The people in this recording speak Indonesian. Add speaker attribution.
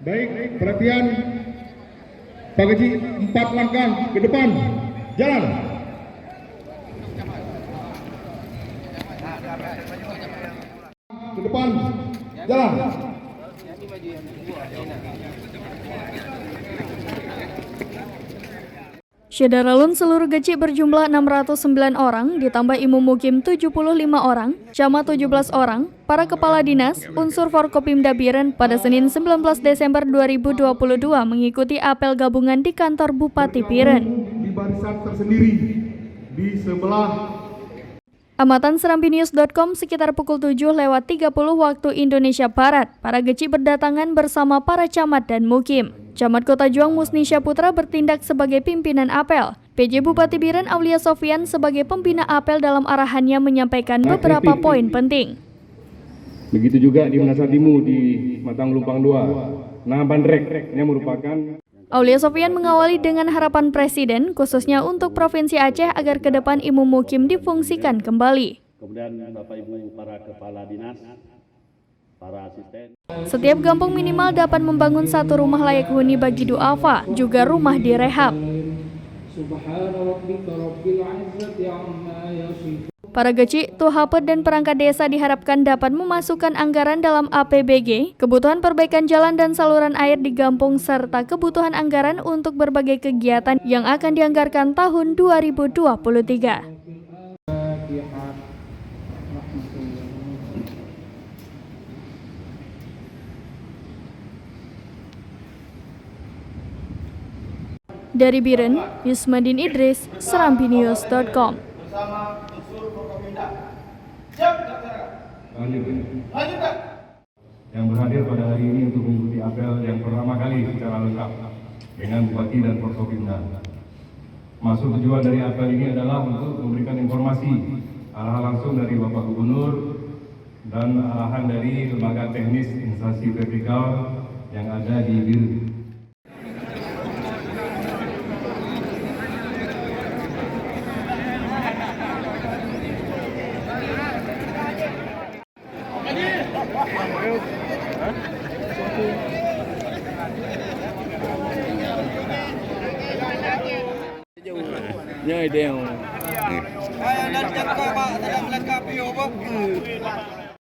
Speaker 1: Baik, perhatian Pak Gaji, 4 langkah ke depan, jalan. Ke depan, jalan.
Speaker 2: Syederalun seluruh Geci berjumlah 609 orang, ditambah Imum Mukim 75 orang, Camat 17 orang, para kepala dinas, unsur Forkopimda Biren pada Senin 19 Desember 2022 mengikuti apel gabungan di kantor Bupati Biren.
Speaker 1: Di barisan tersendiri di sebelah
Speaker 2: Amatan serambinius.com sekitar pukul 7:30 waktu Indonesia Barat, para Geci berdatangan bersama para camat dan mukim. Camat Kota Juang Musni Syaputra bertindak sebagai pimpinan apel. PJ Bupati Biren Aulia Sofian sebagai pembina apel dalam arahannya menyampaikan beberapa poin penting.
Speaker 3: Begitu juga di Menasatimu di Matang Lumpang 2. Nah, Bandreknya merupakan
Speaker 2: Aulia Sofian mengawali dengan harapan Presiden, khususnya untuk Provinsi Aceh agar ke depan Imum Mukim difungsikan kembali.
Speaker 4: Kemudian Bapak Ibu para kepala dinas, para asisten.
Speaker 2: Setiap kampung minimal dapat membangun satu rumah layak huni bagi duafa, juga rumah direhab. Para Geci, Tuhapet dan perangkat desa diharapkan dapat memasukkan anggaran dalam APBG, kebutuhan perbaikan jalan dan saluran air di kampung serta kebutuhan anggaran untuk berbagai kegiatan yang akan dianggarkan tahun 2023. Dari Biren, Yusmadin Idris, serambinius.com.
Speaker 5: Bersama unsur Forkopimda. Siap dilaksanakan. Lanjutkan.
Speaker 3: yang berhadir pada hari ini untuk mengikuti apel yang pertama kali secara lengkap dengan Bupati dan Forkopimda. Maksud tujuan dari apel ini adalah untuk memberikan informasi arahan langsung dari Bapak Gubernur dan arahan dari lembaga teknis instansi vertikal yang ada di Biren.
Speaker 6: Ya, ide yang
Speaker 5: Ayo dan cakap Pak, tidak melengkapi apa?